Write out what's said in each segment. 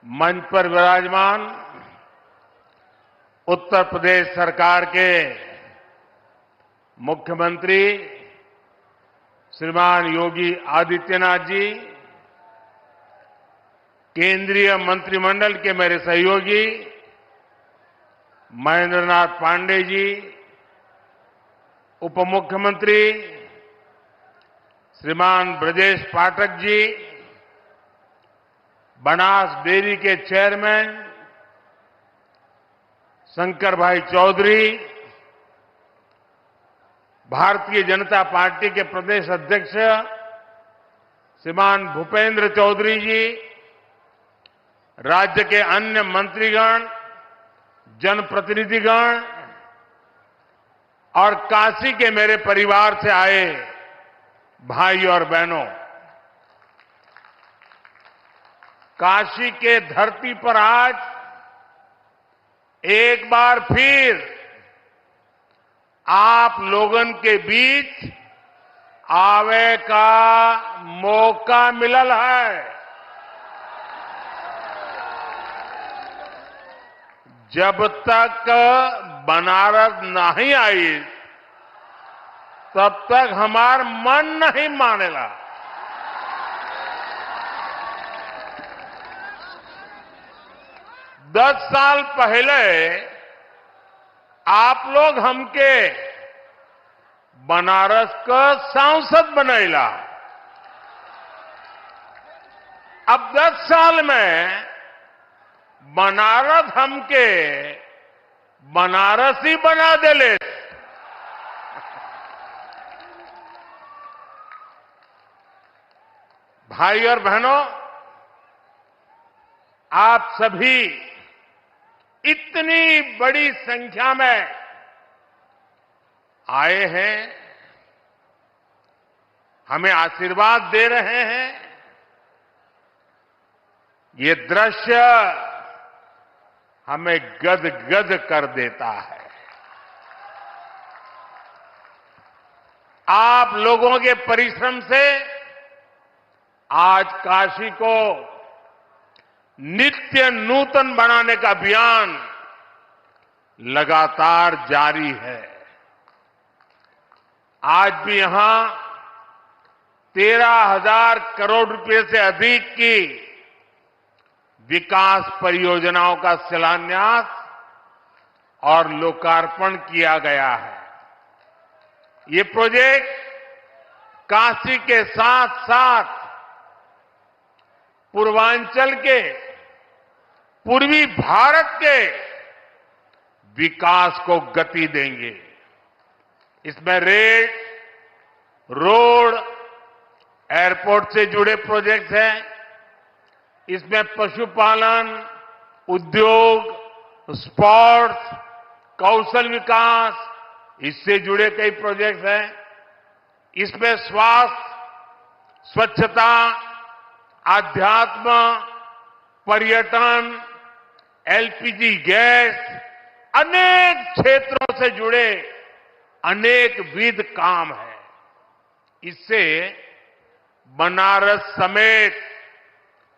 मंच पर विराजमान उत्तर प्रदेश सरकार के मुख्यमंत्री श्रीमान योगी आदित्यनाथ जी, केंद्रीय मंत्रिमंडल के मेरे सहयोगी महेंद्र नाथ पांडे जी, उप मुख्यमंत्री श्रीमान ब्रजेश पाठक जी, बनास डेयरी के चेयरमैन शंकर भाई चौधरी, भारतीय जनता पार्टी के प्रदेश अध्यक्ष श्रीमान भूपेंद्र चौधरी जी, राज्य के अन्य मंत्रीगण, जनप्रतिनिधिगण और काशी के मेरे परिवार से आए भाई और बहनों, काशी के धरती पर आज एक बार फिर आप लोगन के बीच आवे का मौका मिलल है। जब तक बनारस नहीं आई तब तक हमार मन नहीं मानेला। दस साल पहले आप लोग हमके बनारस का सांसद बनैला। अब 10 साल में बनारस हमके बनारसी बना देले। भाई और बहनों, आप सभी इतनी बड़ी संख्या में आए हैं, हमें आशीर्वाद दे रहे हैं। ये दृश्य हमें गदगद कर देता है। आप लोगों के परिश्रम से आज काशी को नित्य नूतन बनाने का अभियान लगातार जारी है। आज भी यहां 13,000 करोड़ रुपए से अधिक की विकास परियोजनाओं का शिलान्यास और लोकार्पण किया गया है। ये प्रोजेक्ट काशी के साथ साथ पूर्वांचल के, पूर्वी भारत के विकास को गति देंगे। इसमें रेल, रोड, एयरपोर्ट से जुड़े प्रोजेक्ट हैं। इसमें पशुपालन, उद्योग, स्पोर्ट्स, कौशल विकास, इससे जुड़े कई प्रोजेक्ट हैं। इसमें स्वास्थ्य, स्वच्छता, आध्यात्म, पर्यटन, एलपीजी गैस, अनेक क्षेत्रों से जुड़े अनेक विध काम है। इससे बनारस समेत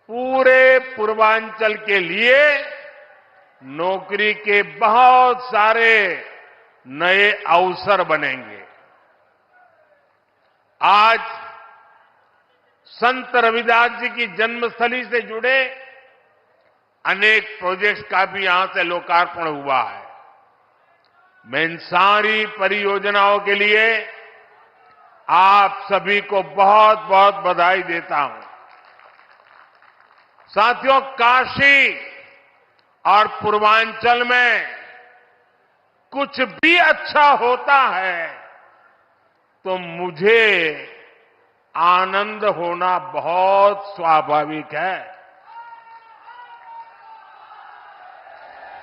पूरे पूर्वांचल के लिए नौकरी के बहुत सारे नए अवसर बनेंगे। आज संत रविदास जी की जन्मस्थली से जुड़े अनेक प्रोजेक्ट्स का भी यहां से लोकार्पण हुआ है। मैं इन सारी परियोजनाओं के लिए आप सभी को बहुत बहुत बधाई देता हूं। साथियों, काशी और पूर्वांचल में कुछ भी अच्छा होता है तो मुझे आनंद होना बहुत स्वाभाविक है।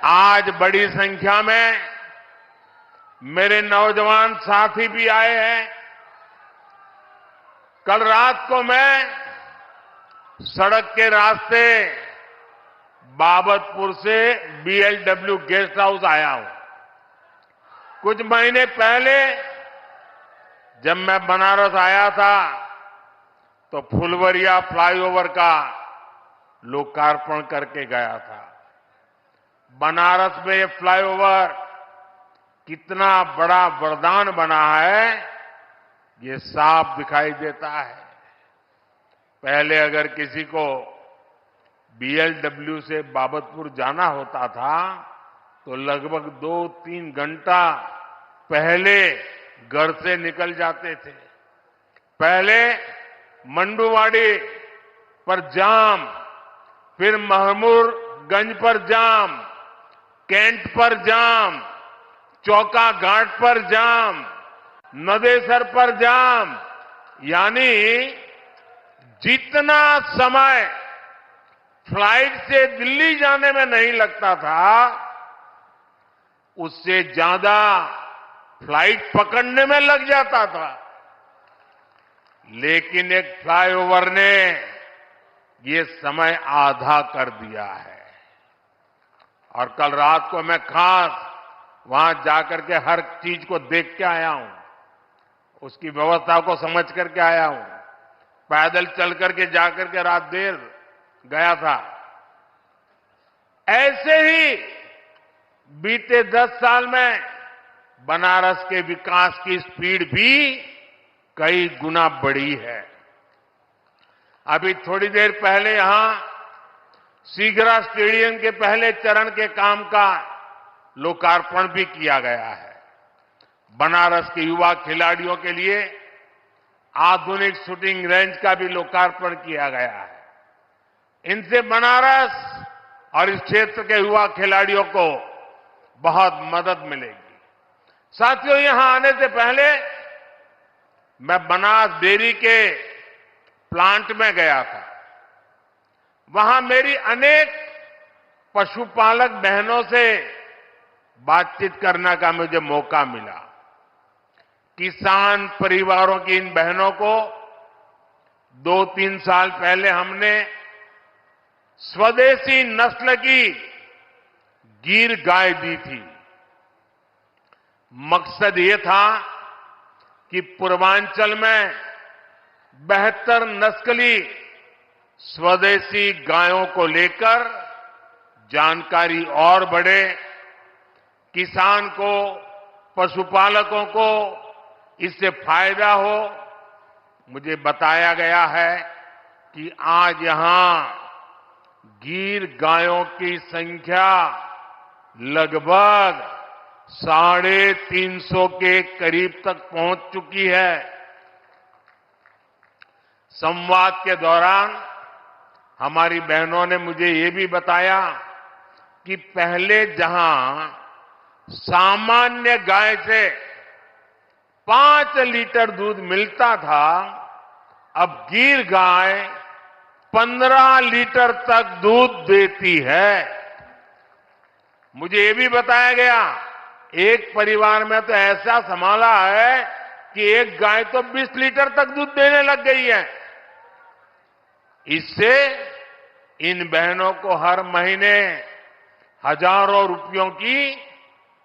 आज बड़ी संख्या में मेरे नौजवान साथी भी आए हैं। कल रात को मैं सड़क के रास्ते बाबतपुर से बीएलडब्ल्यू गेस्ट हाउस आया हूं। कुछ महीने पहले जब मैं बनारस आया था तो फुलवरिया फ्लाईओवर का लोकार्पण करके गया था। बनारस में ये फ्लाईओवर कितना बड़ा वरदान बना है, ये साफ दिखाई देता है। पहले अगर किसी को बीएलडब्ल्यू से बाबतपुर जाना होता था तो लगभग 2-3 घंटा पहले घर से निकल जाते थे। पहले मंडुवाड़ी पर जाम, फिर महमूदगंज पर जाम, कैंट पर जाम, चौका घाट पर जाम, नदेसर पर जाम, यानी जितना समय फ्लाइट से दिल्ली जाने में नहीं लगता था, उससे ज्यादा फ्लाइट पकड़ने में लग जाता था। लेकिन एक फ्लाईओवर ने ये समय आधा कर दिया है। और कल रात को मैं खास वहां जाकर के हर चीज को देख के आया हूं, उसकी व्यवस्था को समझ करके आया हूं। पैदल चल करके जाकर के रात देर गया था। ऐसे ही बीते 10 साल में बनारस के विकास की स्पीड भी कई गुना बढ़ी है। अभी थोड़ी देर पहले यहां सीगरा स्टेडियम के पहले चरण के काम का लोकार्पण भी किया गया है। बनारस के युवा खिलाड़ियों के लिए आधुनिक शूटिंग रेंज का भी लोकार्पण किया गया है। इनसे बनारस और इस क्षेत्र के युवा खिलाड़ियों को बहुत मदद मिलेगी। साथियों, यहां आने से पहले मैं बनास डेयरी के प्लांट में गया था। वहां मेरी अनेक पशुपालक बहनों से बातचीत करने का मुझे मौका मिला। किसान परिवारों की इन बहनों को 2-3 साल पहले हमने स्वदेशी नस्ल की गिर गाय दी थी। मकसद ये था कि पूर्वांचल में बेहतर नस्ली स्वदेशी गायों को लेकर जानकारी और बढ़े, किसान को, पशुपालकों को इससे फायदा हो। मुझे बताया गया है कि आज यहां गिर गायों की संख्या लगभग 350 के करीब तक पहुंच चुकी है। संवाद के दौरान हमारी बहनों ने मुझे ये भी बताया कि पहले जहां सामान्य गाय से 5 लीटर दूध मिलता था, अब गिर गाय 15 लीटर तक दूध देती है। मुझे ये भी बताया गया, एक परिवार में तो ऐसा संभाला है कि एक गाय तो 20 लीटर तक दूध देने लग गई है। इससे इन बहनों को हर महीने हजारों रुपयों की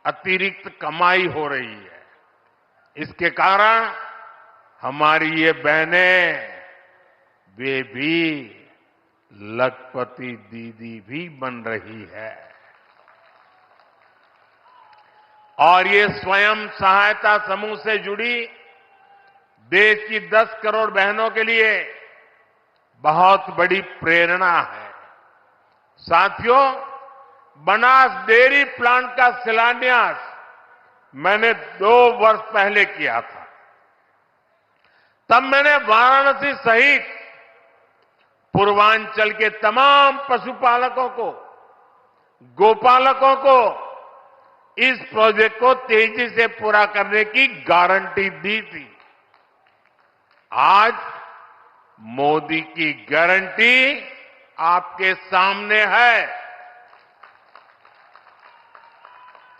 अतिरिक्त कमाई हो रही है। इसके कारण हमारी ये बहनें, वे भी लखपति दीदी भी बन रही है। और ये स्वयं सहायता समूह से जुड़ी देश की 10 करोड़ बहनों के लिए बहुत बड़ी प्रेरणा है। साथियों, बनास डेयरी प्लांट का शिलान्यास मैंने 2 वर्ष पहले किया था। तब मैंने वाराणसी सहित पूर्वांचल के तमाम पशुपालकों को, गोपालकों को इस प्रोजेक्ट को तेजी से पूरा करने की गारंटी दी थी। आज मोदी की गारंटी आपके सामने है।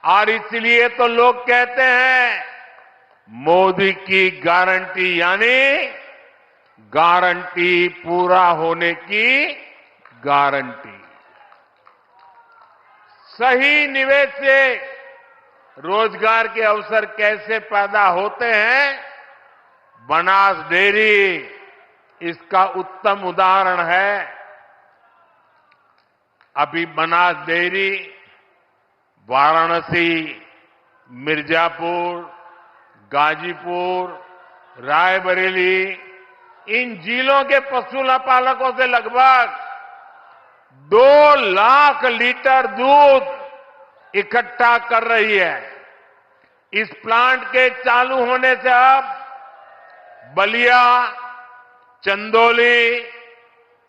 और इसलिए तो लोग कहते हैं, मोदी की गारंटी यानी गारंटी पूरा होने की गारंटी। सही निवेश से रोजगार के अवसर कैसे पैदा होते हैं, बनास डेयरी इसका उत्तम उदाहरण है। अभी बनास डेयरी वाराणसी, मिर्जापुर, गाजीपुर, रायबरेली इन जिलों के पशु पालकों से लगभग 2 लाख लीटर दूध इकट्ठा कर रही है। इस प्लांट के चालू होने से अब बलिया, चंदौली,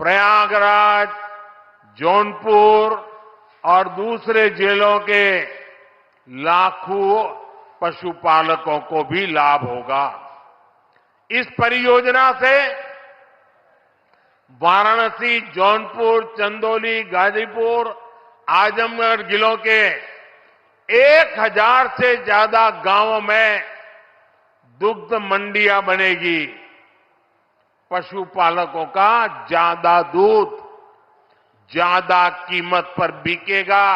प्रयागराज, जौनपुर और दूसरे जिलों के लाखों पशुपालकों को भी लाभ होगा। इस परियोजना से वाराणसी, जौनपुर, चंदौली, गाजीपुर, आजमगढ़ जिलों के 1000 से ज्यादा गांवों में दुग्ध मंडियां बनेगी। पशुपालकों का ज्यादा दूध ज्यादा कीमत पर बिकेगा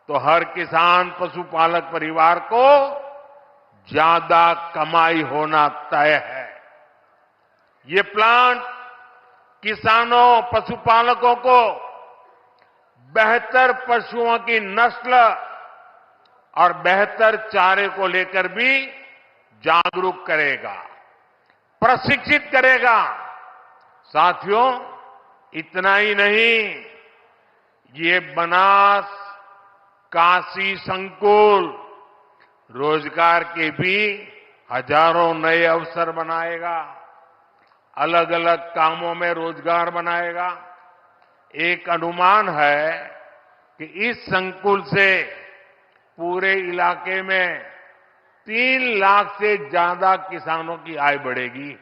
तो हर किसान पशुपालक परिवार को ज्यादा कमाई होना तय है। ये प्लांट किसानों, पशुपालकों को बेहतर पशुओं की नस्ल और बेहतर चारे को लेकर भी जागरूक करेगा, प्रशिक्षित करेगा। साथियों, इतना ही नहीं, ये बनास काशी संकुल रोजगार के भी हजारों नए अवसर बनाएगा, अलग अलग कामों में रोजगार बनाएगा। एक अनुमान है कि इस संकुल से पूरे इलाके में 3 लाख से ज्यादा किसानों की आय बढ़ेगी।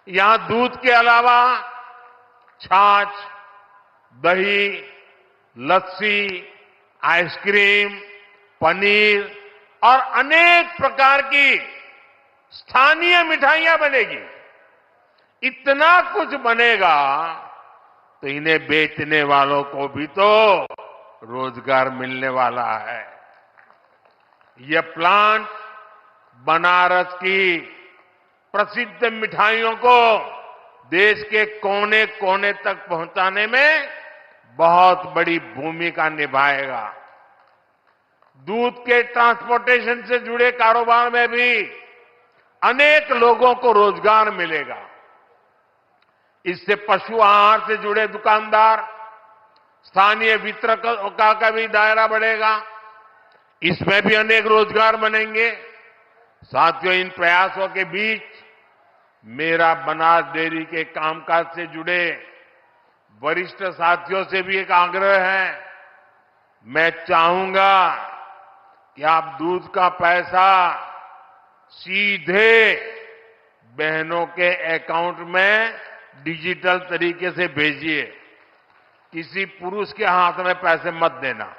यहां दूध के अलावा छाछ, दही, लस्सी, आइसक्रीम, पनीर और अनेक प्रकार की स्थानीय मिठाइयां बनेगी। इतना कुछ बनेगा तो इन्हें बेचने वालों को भी तो रोजगार मिलने वाला है। यह प्लांट बनारस की प्रसिद्ध मिठाइयों को देश के कोने कोने तक पहुंचाने में बहुत बड़ी भूमिका निभाएगा। दूध के ट्रांसपोर्टेशन से जुड़े कारोबार में भी अनेक लोगों को रोजगार मिलेगा। इससे पशु आहार से जुड़े दुकानदार, स्थानीय वितरकों का भी दायरा बढ़ेगा। इसमें भी अनेक रोजगार बनेंगे। साथियों, इन प्रयासों के बीच मेरा बनास डेयरी के कामकाज से जुड़े वरिष्ठ साथियों से भी एक आग्रह है। मैं चाहूंगा कि आप दूध का पैसा सीधे बहनों के अकाउंट में डिजिटल तरीके से भेजिए। किसी पुरुष के हाथ में पैसे मत देना।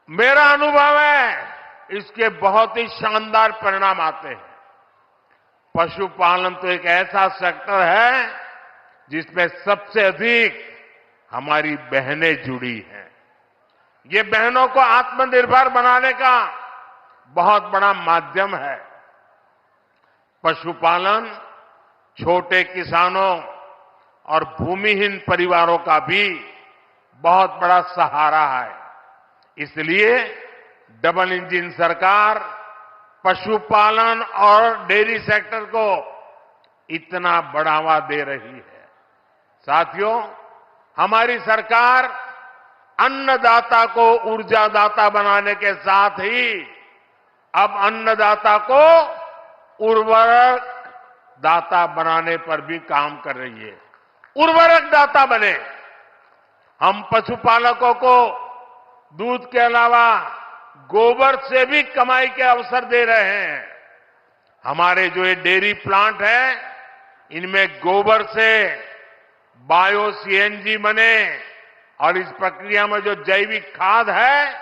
मेरा अनुभव है, इसके बहुत ही शानदार परिणाम आते हैं। पशुपालन तो एक ऐसा सेक्टर है जिसमें सबसे अधिक हमारी बहनें जुड़ी हैं। ये बहनों को आत्मनिर्भर बनाने का बहुत बड़ा माध्यम है। पशुपालन छोटे किसानों और भूमिहीन परिवारों का भी बहुत बड़ा सहारा है। इसलिए डबल इंजन सरकार पशुपालन और डेयरी सेक्टर को इतना बढ़ावा दे रही है। साथियों, हमारी सरकार अन्नदाता को ऊर्जादाता बनाने के साथ ही अब अन्नदाता को उर्वरक दाता बनाने पर भी काम कर रही है। उर्वरक दाता बने। हम पशुपालकों को दूध के अलावा गोबर से भी कमाई के अवसर दे रहे हैं। हमारे जो ये डेयरी प्लांट है, इनमें गोबर से बायो सीएनजी बने और इस प्रक्रिया में जो जैविक खाद है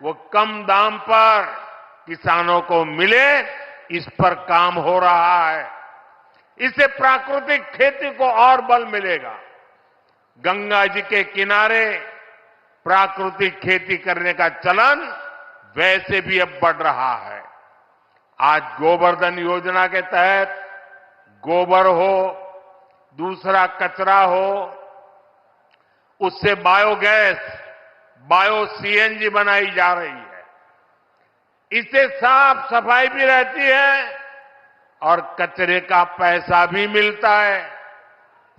वो कम दाम पर किसानों को मिले, इस पर काम हो रहा है। इससे प्राकृतिक खेती को और बल मिलेगा। गंगा जी के किनारे प्राकृतिक खेती करने का चलन वैसे भी अब बढ़ रहा है। आज गोवर्धन योजना के तहत गोबर हो, दूसरा कचरा हो, उससे बायोगैस, बायो सीएनजी बनाई जा रही है। इससे साफ सफाई भी रहती है और कचरे का पैसा भी मिलता है।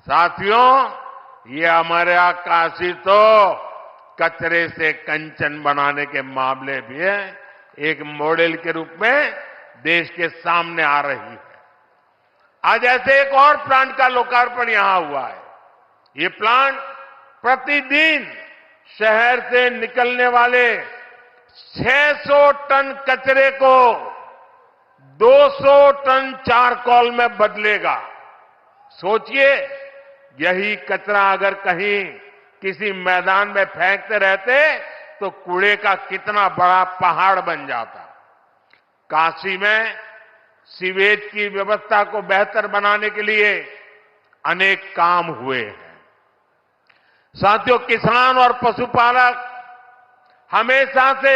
साथियों, ये हमारे यहाँ काशी तो कचरे से कंचन बनाने के मामले भी है एक मॉडल के रूप में देश के सामने आ रही है। आज ऐसे एक और प्लांट का लोकार्पण यहां हुआ है। ये प्लांट प्रतिदिन शहर से निकलने वाले 600 टन कचरे को 200 टन चारकोल में बदलेगा। सोचिए, यही कचरा अगर कहीं किसी मैदान में फेंकते रहते तो कूड़े का कितना बड़ा पहाड़ बन जाता। काशी में सीवेज की व्यवस्था को बेहतर बनाने के लिए अनेक काम हुए हैं। साथियों, किसान और पशुपालक हमेशा से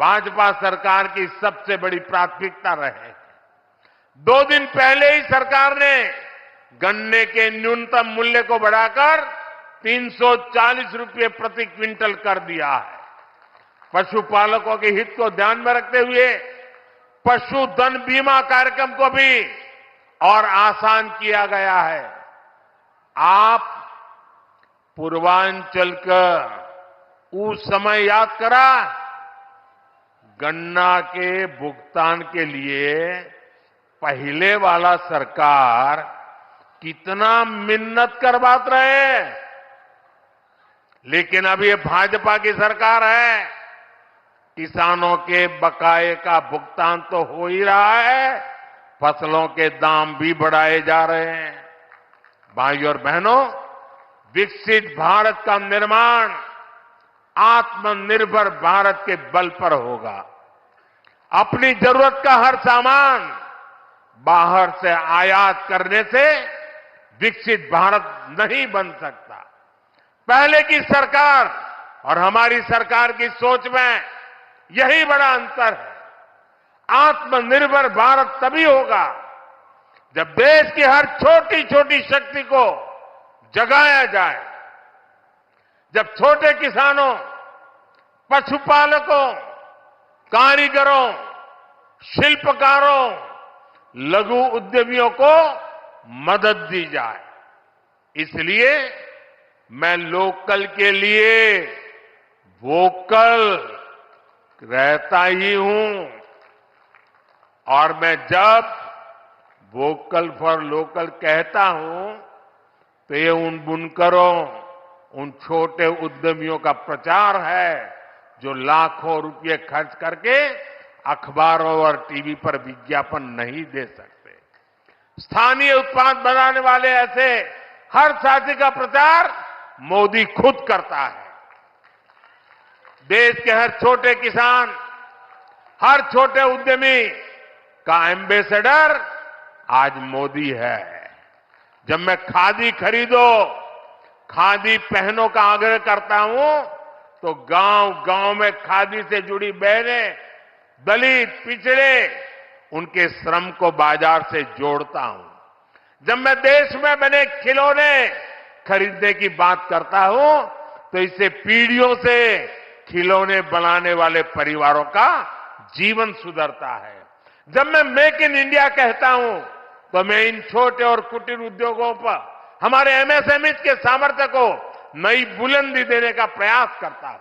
भाजपा सरकार की सबसे बड़ी प्राथमिकता रहे हैं। 2 दिन पहले ही सरकार ने गन्ने के न्यूनतम मूल्य को बढ़ाकर 340 रुपये प्रति क्विंटल कर दिया है। पशुपालकों के हित को ध्यान में रखते हुए पशुधन बीमा कार्यक्रम को भी और आसान किया गया है। आप पूर्वांचल का उस समय याद करा, गन्ना के भुगतान के लिए पहले वाला सरकार कितना मिन्नत करवात रहे, लेकिन अब ये भाजपा की सरकार है। किसानों के बकाये का भुगतान तो हो ही रहा है, फसलों के दाम भी बढ़ाए जा रहे हैं। भाइयों और बहनों, विकसित भारत का निर्माण आत्मनिर्भर भारत के बल पर होगा। अपनी जरूरत का हर सामान बाहर से आयात करने से विकसित भारत नहीं बन सकता। पहले की सरकार और हमारी सरकार की सोच में यही बड़ा अंतर है। आत्मनिर्भर भारत तभी होगा जब देश की हर छोटी छोटी शक्ति को जगाया जाए, जब छोटे किसानों, पशुपालकों, कारीगरों, शिल्पकारों, लघु उद्यमियों को मदद दी जाए। इसलिए मैं लोकल के लिए वोकल रहता ही हूं, और मैं जब वोकल फॉर लोकल कहता हूं तो ये उन बुनकरों, उन छोटे उद्यमियों का प्रचार है जो लाखों रुपए खर्च करके अखबारों और टीवी पर विज्ञापन नहीं दे सकते। स्थानीय उत्पाद बनाने वाले ऐसे हर साथी का प्रचार मोदी खुद करता है। देश के हर छोटे किसान, हर छोटे उद्यमी का एम्बेसडर आज मोदी है। जब मैं खादी खरीदो, खादी पहनो का आग्रह करता हूं तो गांव गांव में खादी से जुड़ी बहनें, दलित, पिछड़े, उनके श्रम को बाजार से जोड़ता हूं। जब मैं देश में बने खिलौने खरीदने की बात करता हूं तो इससे पीढ़ियों से खिलौने बनाने वाले परिवारों का जीवन सुधरता है। जब मैं मेक इन इंडिया कहता हूं तो मैं इन छोटे और कुटीर उद्योगों पर हमारे एमएसएमई के सामर्थ्य को नई बुलंदी देने का प्रयास करता हूं।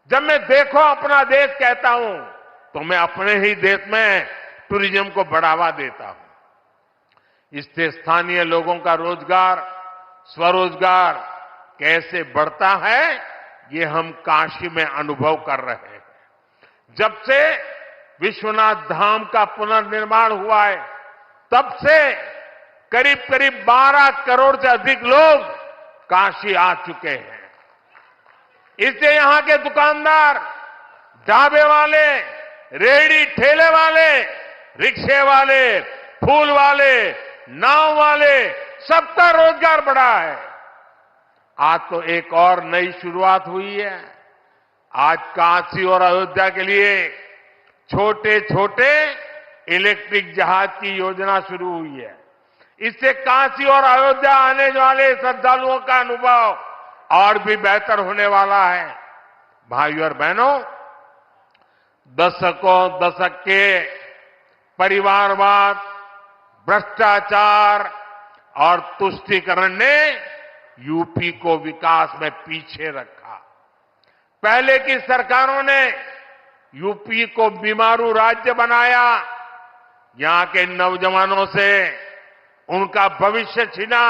जब मैं देखो अपना देश कहता हूं तो मैं अपने ही देश में टूरिज्म को बढ़ावा देता हूं। इससे स्थानीय लोगों का रोजगार, स्वरोजगार कैसे बढ़ता है, ये हम काशी में अनुभव कर रहे हैं। जब से विश्वनाथ धाम का पुनर्निर्माण हुआ है, तब से करीब करीब 12 करोड़ से अधिक लोग काशी आ चुके हैं। इससे यहां के दुकानदार, ढाबे वाले, रेहड़ी ठेले वाले, रिक्शे वाले, फूल वाले, नाव वाले, सबका रोजगार बढ़ा है। आज तो एक और नई शुरुआत हुई है। आज काशी और अयोध्या के लिए छोटे छोटे इलेक्ट्रिक जहाज की योजना शुरू हुई है। इससे काशी और अयोध्या आने वाले श्रद्धालुओं का अनुभव और भी बेहतर होने वाला है। भाइयों और बहनों, दशक के परिवारवाद, भ्रष्टाचार और तुष्टीकरण ने यूपी को विकास में पीछे रखा। पहले की सरकारों ने यूपी को बीमारू राज्य बनाया, यहां के नौजवानों से उनका भविष्य छीना।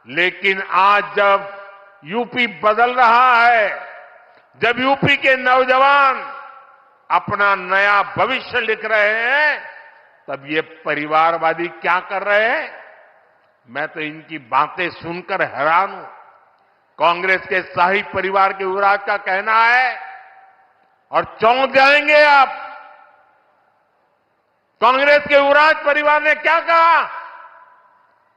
लेकिन आज जब यूपी बदल रहा है, जब यूपी के नौजवान अपना नया भविष्य लिख रहे हैं, तब ये परिवारवादी क्या कर रहे हैं? मैं तो इनकी बातें सुनकर हैरान हूं। कांग्रेस के शाही परिवार के युवराज का कहना है, और चौंक जाएंगे आप, कांग्रेस के युवराज परिवार ने क्या कहा?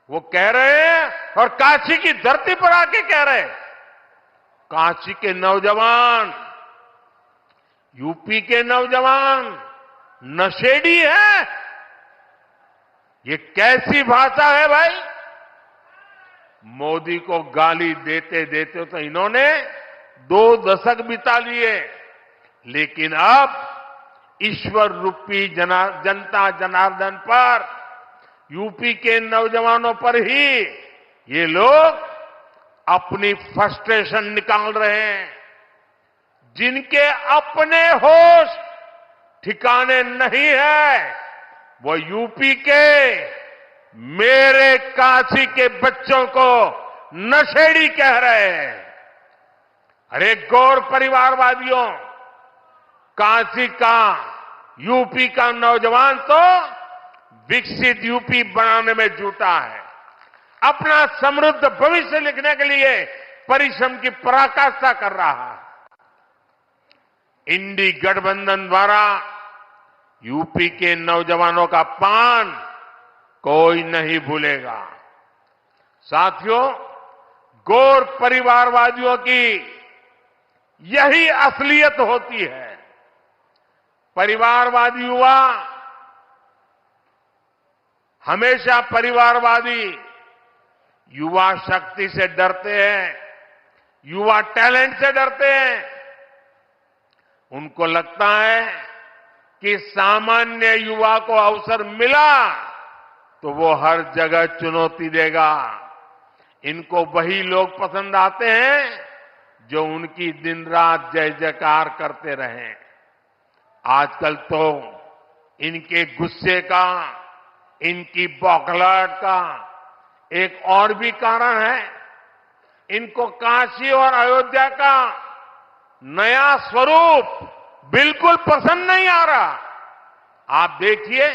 वो कह रहे हैं, और काशी की धरती पर आके कह रहे हैं, काशी के नौजवान, यूपी के नौजवान नशेड़ी है। ये कैसी भाषा है भाई? मोदी को गाली देते देते तो इन्होंने 2 दशक बिता लिए, लेकिन अब ईश्वर रूपी जनता जनार्दन पर, यूपी के नौजवानों पर ही ये लोग अपनी फ्रस्ट्रेशन निकाल रहे हैं। जिनके अपने होश ठिकाने नहीं है, वो यूपी के मेरे काशी के बच्चों को नशेड़ी कह रहे हैं। अरे गौर परिवारवादियों, काशी का, यूपी का नौजवान तो विकसित यूपी बनाने में जुटा है, अपना समृद्ध भविष्य लिखने के लिए परिश्रम की पराकाष्ठा कर रहा है। इंडी गठबंधन द्वारा यूपी के नौजवानों का अपमान कोई नहीं भूलेगा। साथियों, गौर परिवारवादियों की यही असलियत होती है। परिवारवादी युवा हमेशा परिवारवादी युवा शक्ति से डरते हैं, युवा टैलेंट से डरते हैं। उनको लगता है कि सामान्य युवा को अवसर मिला तो वो हर जगह चुनौती देगा। इनको वही लोग पसंद आते हैं जो उनकी दिन रात जय जयकार करते रहें। आजकल तो इनके गुस्से का, इनकी बौखलाहट का एक और भी कारण है। इनको काशी और अयोध्या का नया स्वरूप बिल्कुल पसंद नहीं आ रहा। आप देखिए,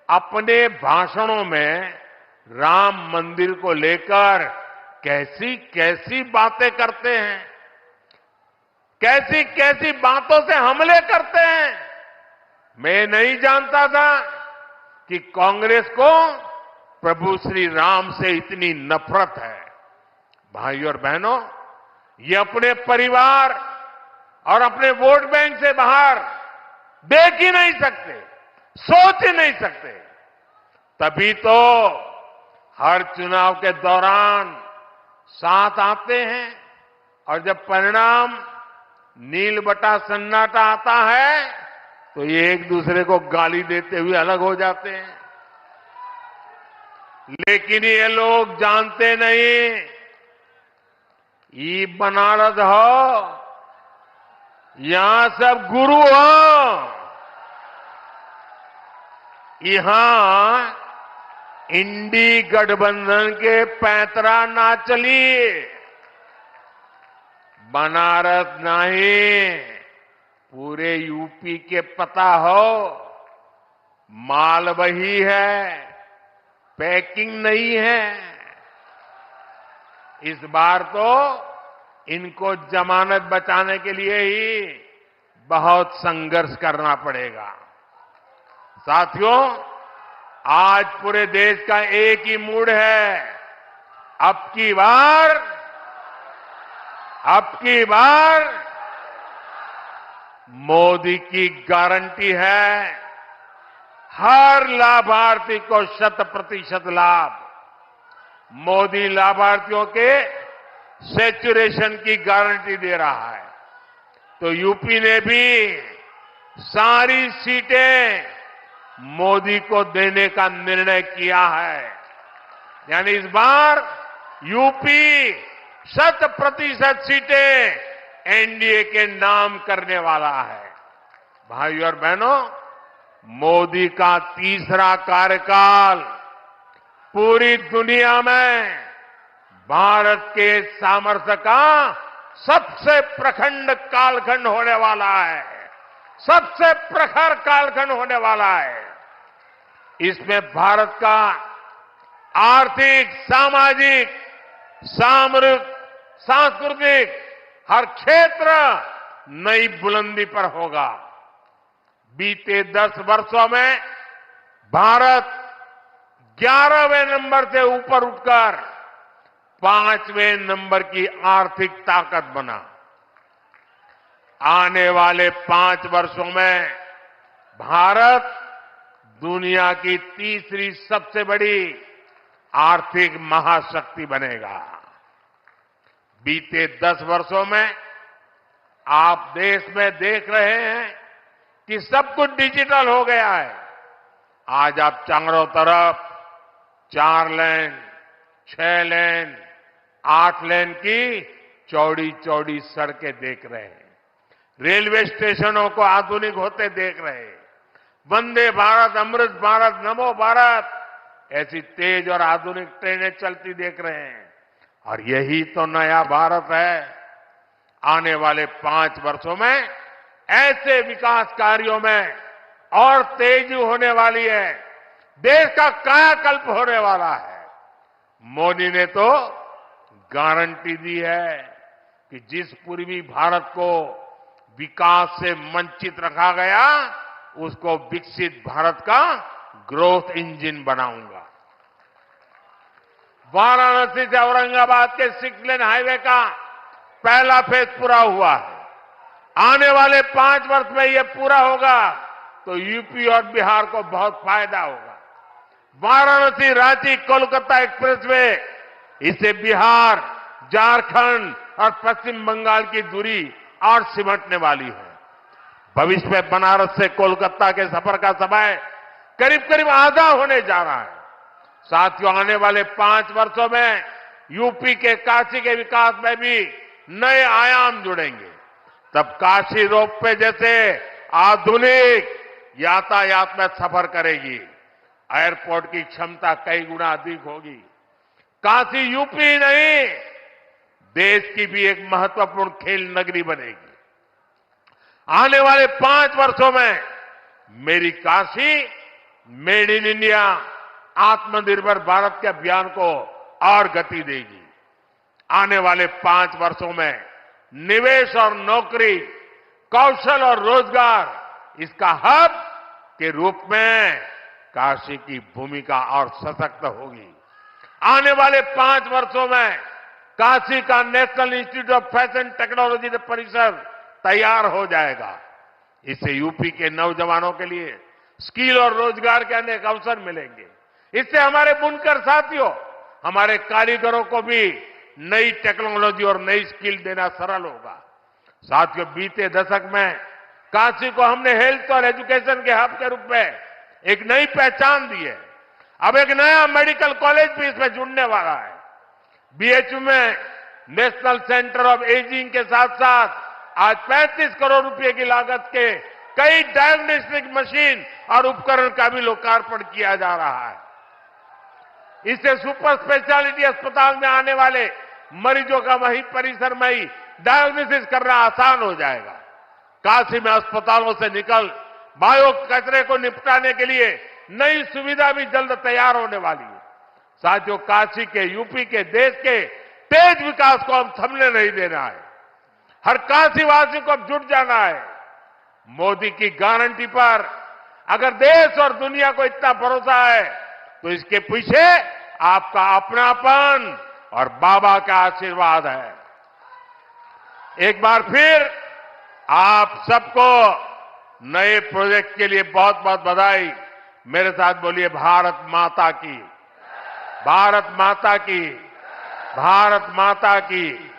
अपने भाषणों में राम मंदिर को लेकर कैसी कैसी बातें करते हैं, कैसी कैसी बातों से हमले करते हैं। मैं नहीं जानता था कि कांग्रेस को प्रभु श्री राम से इतनी नफरत है। भाइयों और बहनों, ये अपने परिवार और अपने वोट बैंक से बाहर देख ही नहीं सकते, सोच ही नहीं सकते। तभी तो हर चुनाव के दौरान साथ आते हैं, और जब परिणाम नील बटा सन्नाटा आता है तो ये एक दूसरे को गाली देते हुए अलग हो जाते हैं। लेकिन ये लोग जानते नहीं, ये बनारस हो, यहां सब गुरु हो, यहां इंडी गठबंधन के पैंतरा ना चली। बनारस नहीं, पूरे यूपी के पता हो, माल वही है, पैकिंग नहीं है। इस बार तो इनको जमानत बचाने के लिए ही बहुत संघर्ष करना पड़ेगा। साथियों, आज पूरे देश का एक ही मूड है, अब की बार मोदी की गारंटी है, हर लाभार्थी को 100% लाभ। मोदी लाभार्थियों के सैचुरेशन की गारंटी दे रहा है। तो यूपी ने भी सारी सीटें मोदी को देने का निर्णय किया है। यानी इस बार यूपी 100% सीटें एनडीए के नाम करने वाला है। भाइयों और बहनों, मोदी का तीसरा कार्यकाल पूरी दुनिया में भारत के सामर्थ्य का सबसे प्रखंड कालखंड होने वाला है, सबसे प्रखर कालखंड होने वाला है। इसमें भारत का आर्थिक, सामाजिक, सांस्कृतिक हर क्षेत्र नई बुलंदी पर होगा। बीते 10 वर्षों में भारत 11वें नंबर से ऊपर उठकर 5वें नंबर की आर्थिक ताकत बना। आने वाले 5 वर्षों में भारत दुनिया की तीसरी सबसे बड़ी आर्थिक महाशक्ति बनेगा। बीते 10 वर्षों में आप देश में देख रहे हैं कि सब कुछ डिजिटल हो गया है। आज आप चारों तरफ 4 लेन, 6 लेन, 8 लेन की चौड़ी चौड़ी सड़कें देख रहे हैं। रेलवे स्टेशनों को आधुनिक होते देख रहे हैं। वंदे भारत, अमृत भारत, नमो भारत ऐसी तेज और आधुनिक ट्रेनें चलती देख रहे हैं। और यही तो नया भारत है। आने वाले 5 वर्षों में ऐसे विकास कार्यों में और तेजी होने वाली है। देश का कायाकल्प होने वाला है। मोदी ने तो गारंटी दी है कि जिस पूर्वी भारत को विकास से वंचित रखा गया, उसको विकसित भारत का ग्रोथ इंजन बनाऊंगा। वाराणसी से औरंगाबाद के 6 लेन हाईवे का पहला फेज पूरा हुआ है। आने वाले 5 वर्ष में यह पूरा होगा तो यूपी और बिहार को बहुत फायदा होगा। वाराणसी, रांची, कोलकाता एक्सप्रेसवे, इससे बिहार, झारखंड और पश्चिम बंगाल की दूरी और सिमटने वाली है। भविष्य में बनारस से कोलकाता के सफर का समय करीब करीब आधा होने जा रहा है। साथियों, आने वाले 5 वर्षों में यूपी के काशी के विकास में भी नए आयाम जुड़ेंगे। तब काशी रोपवे जैसे आधुनिक यातायात में सफर करेगी। एयरपोर्ट की क्षमता कई गुना अधिक होगी। काशी यूपी नहीं, देश की भी एक महत्वपूर्ण खेल नगरी बनेगी। आने वाले 5 वर्षों में मेरी काशी मेड इन इंडिया, आत्मनिर्भर भारत के अभियान को और गति देगी। आने वाले 5 वर्षों में निवेश और नौकरी, कौशल और रोजगार इसका हब के रूप में काशी की भूमिका और सशक्त होगी। आने वाले 5 वर्षों में काशी का national institute of fashion technology परिसर तैयार हो जाएगा। इससे यूपी के नौजवानों के लिए स्किल और रोजगार के अनेक अवसर मिलेंगे। इससे हमारे बुनकर साथियों, हमारे कारीगरों को भी नई टेक्नोलॉजी और नई स्किल देना सरल होगा। साथियों, बीते दशक में काशी को हमने हेल्थ और एजुकेशन के हब के रूप में एक नई पहचान दी है। अब एक नया मेडिकल कॉलेज भी इसमें जुड़ने वाला है। बीएचयू में नेशनल सेंटर ऑफ एजिंग के साथ साथ आज 35 करोड़ रुपए की लागत के कई डायग्नोस्टिक मशीन और उपकरण का भी लोकार्पण किया जा रहा है। इससे सुपर स्पेशलिटी अस्पताल में आने वाले मरीजों का वही परिसर में ही डायग्नोसिस करना आसान हो जाएगा। काशी में अस्पतालों से निकल बायो कचरे को निपटाने के लिए नई सुविधा भी जल्द तैयार होने वाली है। साथियों, काशी के, यूपी के, देश के तेज विकास को हम थमने नहीं देना है। हर काशीवासी को अब जुट जाना है। मोदी की गारंटी पर अगर देश और दुनिया को इतना भरोसा है तो इसके पीछे आपका अपनापन और बाबा का आशीर्वाद है। एक बार फिर आप सबको नए प्रोजेक्ट के लिए बहुत बहुत बधाई। मेरे साथ बोलिए भारत माता की, भारत माता की, भारत माता की।